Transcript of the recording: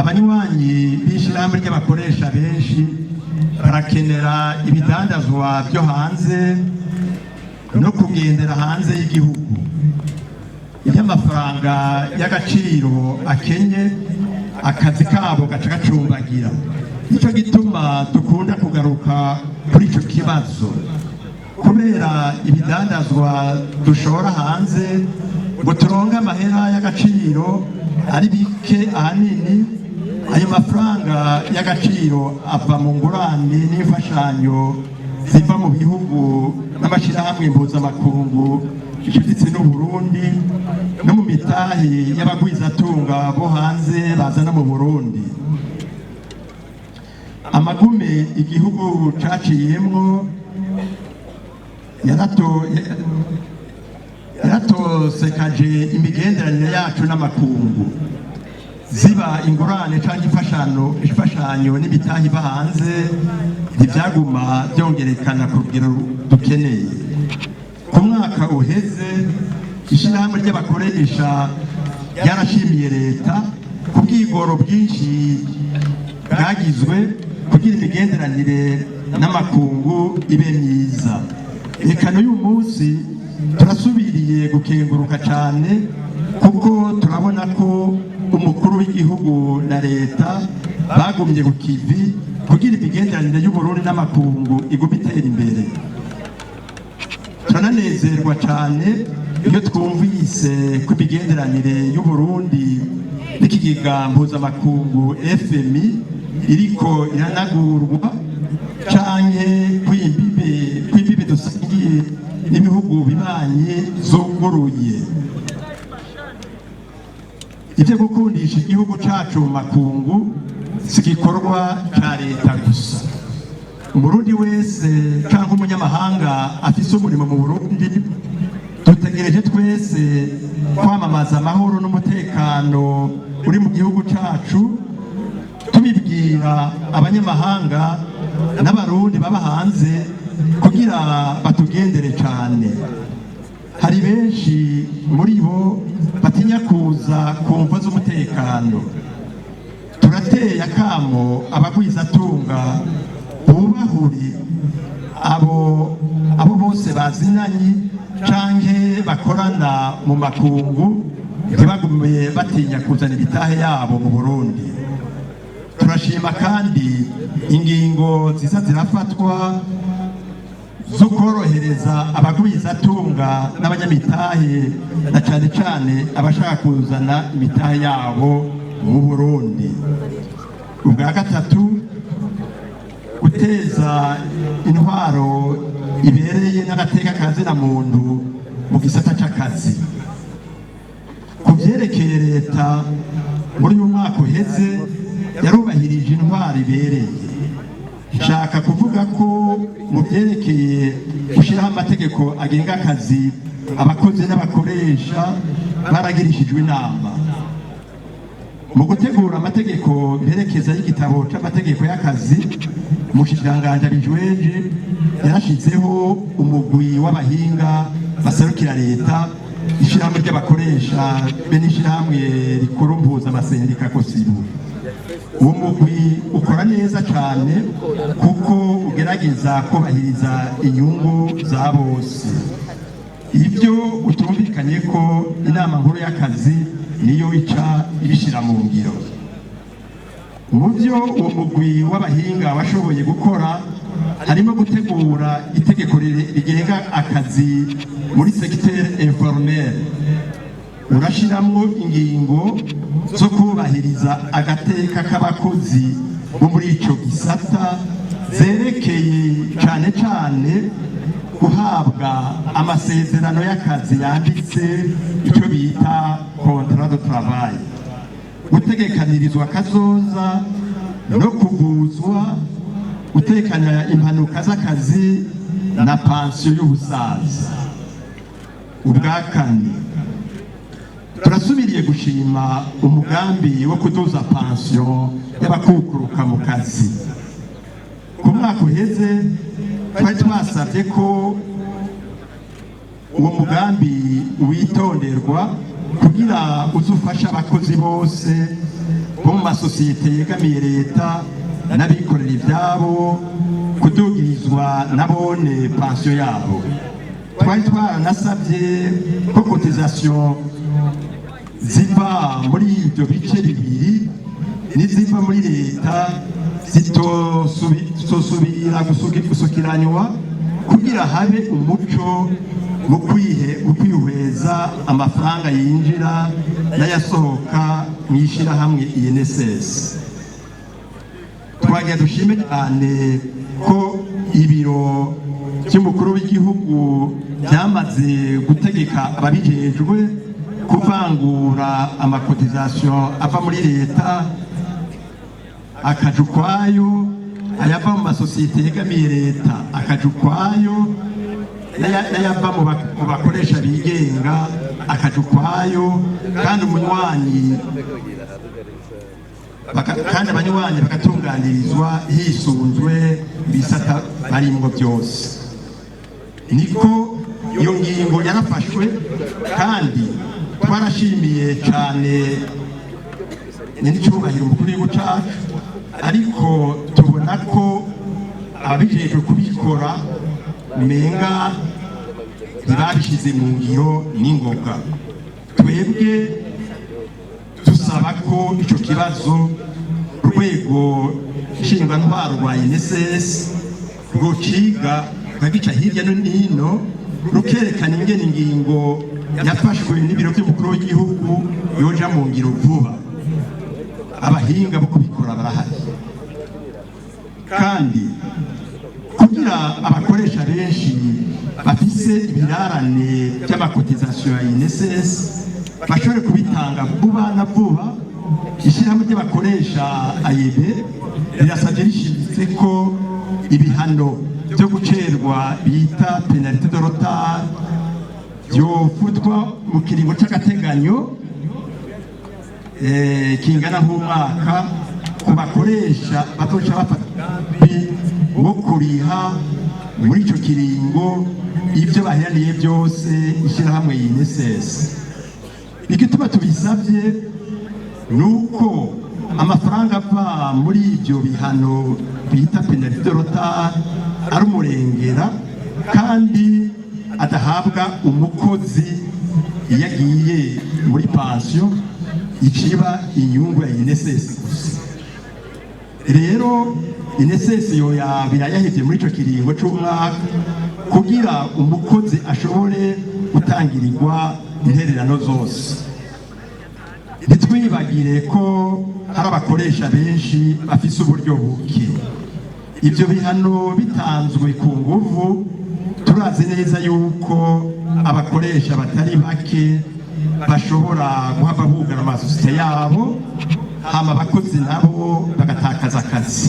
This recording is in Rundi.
abanywanyi b'ishirahamwe ry'abakoresha benshi barakenera ibidandazwa byo hanze no kugendera hanze y'igihugu. Iyo amafaranga y'agaciro akenye, akazi kabo gaca gacumbagira. Nicyo gituma dukunda kugaruka kuri ico kibazo, kubera ibidandazwa dushora hanze ngo turonke amahera y'agaciro ari bike ahanini. Ayo mafaranga y'agaciro ava mu ngurane n'imfashanyo ziva mu bihugu n'amashirahamwe mpuzamakungu ishitse n'u Burundi no mu mitahe y'abagwizatunga bo hanze bazana mu Burundi. Amagume igihugu caciyemwo yaratosekaje imigenderanire yacu n'amakungu, ziba ingurane canke imfashanyo n'imitahe iva hanze ntivyaguma byongerekana ku rugero dukeneye. Ku mwaka uheze ishirahamwe ry'abakoresha ryarashimiye leta ku bwigoro bwinshi bwagizwe kugira imigenderanire n'amakungu ibe myiza. Reka n'uyu munsi turasubiriye gukenguruka cyane, kuko turabona ko umukuru w'igihugu na leta bagumye ku kivi kugira imigenderanire y'Uburundi n'amakungu iguma itera imbere. Turananezerwa cyane iyo twumvise ko imigenderanire y'Uburundi n'ikigega mpuzamakungu FMI iriko iranagurwa canke kw'imbibe dusangiye n'ibihugu bibanye zuguruye. Ivyo gukundisha igihugu cacu mu makungu si igikorwa ca leta gusa. Umurundi wese canke umunyamahanga afise umurimo mu Burundi dutegereje twese kwamamaza amahoro n'umutekano uri mu gihugu cacu, tubibwira abanyamahanga n'abarundi baba hanze kugira batugendere cane. Hari benshi muri bo batinya kuza ku mvo z'umutekano. Turateye akamo abagwizatunga bubahuri abo bose bazinanye canke bakorana mu makungu, ntibagume batinya kuzana ibitahe yabo mu Burundi. Turashima kandi ingingo ziza zirafatwa zo korohereza abagwizatunga n'abanyamitahe, na cane cane abashaka kuzana imitahe yabo mu Burundi. Ubwa gatatu, guteza intwaro ibereye n'agateka kazina muntu mu gisata c'akazi. Ku vyerekeye leta, muri uyu mwaka uheze yarubahirije intwaro ibereye. Nshaka kuvuga ko mu vyerekeye gushiraho amategeko agenga akazi, abakozi n'abakoresha baragirishijwe inama. Mu gutegura amategeko mperekeza y'igitabo c'amategeko y'akazi, umushikiranganji abijejwe yarashizeho umugwi w'abahinga baserukira leta, ishirahamwe ry'abakoresha be n'ishirahamwe rikuru mpuzamakungu kosibu. Uwo mugwi ukora neza cyane kuko ugerageza kubahiriza inyungu za bose. Ibyo utumvikanye ko inama nkuru y'akazi niyo ica ibishira mu ngiro. Mu byo uwo mugwi w'abahinga washoboye gukora harimo gutegura itegeko rigenga akazi muri secteur informel. Urashiramwo ingingo zo kubahiriza agateka k'abakozi bo muri ico gisata, zerekeye cane cane guhabwa amasezerano y'akazi yanditse, ico bita contrat de travail, gutegekanirizwa kazoza no kuguzwa, gutekanya impanuka z'akazi na pansiyo y'ubusaza. Ubwa kane, turasubiriye gushima umugambi wo kuduza pansiyo y'abakukuruka mu kazi. Ku mwaka uheze twari twasabye ko uwo mugambi witonderwa kugira uzufasha abakozi bose bo mu n'amasosiyete yegamiye leta n'abikorera ibyabo kudugirizwa nabone pansiyo yabo. Twari twaranasabye ko cotisation ziva muri ibyo bice bibiri n'iziva muri leta zitosubira gusukiranywa kugira habe umuco mu kwihweza amafaranga yinjira n'ayasohoka mu ishirahamwe INSS. Twagira dushime cyane ko ibiro by'umukuru w'igihugu byamaze gutegeka ababijejwe kuvangura amakotisation ava muri leta akaja ukwayo, ayava mu masosiyete yegamiye leta akaja ukwayo, n'ayava mu bakoresha bigenga akaja ukwayo, kandi abanywanyi bagatunganirizwa hisunzwe ibisata barimwo byose. Niko iyo ngingo yarafashwe, kandi twarashimiye cyane n'icyubahiro umukuru w'igihugu cyacu, ariko tubona ko ababijejwe kubikora umenga ntibabishyize mu ngiro n'ingoga. Twebwe dusaba ko icyo kibazo urwego nshingwantwaro rwa INSS rwociga rukagica hirya no hino, rukerekana ingene ingingo yafashwe n'ibiro by'umukuru w'igihugu yoja mu ngiro vuba. Abahinga bo kubikora barahari, kandi kugira abakoresha benshi bafise ibirarane by'amakotisation ya INSS bashobore kubitanga vuba na vuba, ishirahamwe ry'abakoresha AYB rirasabye rishimitse ko ibihano byo gucerwa bita penalite de retard byofutwa mu kiringo cy'agateganyo kingana nk'umwaka ku bakoresha batoca bafata bo kuriha muri icyo kiringo ibyo bahiraniye byose ishirahamwe INSS. Igituma tubisabye nuko amafaranga ava muri ibyo bihano bita penalite de retard ari umurengera, kandi adahabwa umukozi iyo agiye muri pansiyo iciba inyungu ya INSS gusa. Rero INSS yoya birayahevye muri ico kiringo c'umwaka kugira umukozi ashobore gutangirirwa intererano zose. Ntitwibagire ko hari abakoresha benshi bafise uburyo buke. Ibyo bihano bitanzwe ku nguvu, turazi neza yuko abakoresha batari bake bashobora guhava bugara amasosiyete yabo, hama abakozi nabo bagatakaza akazi.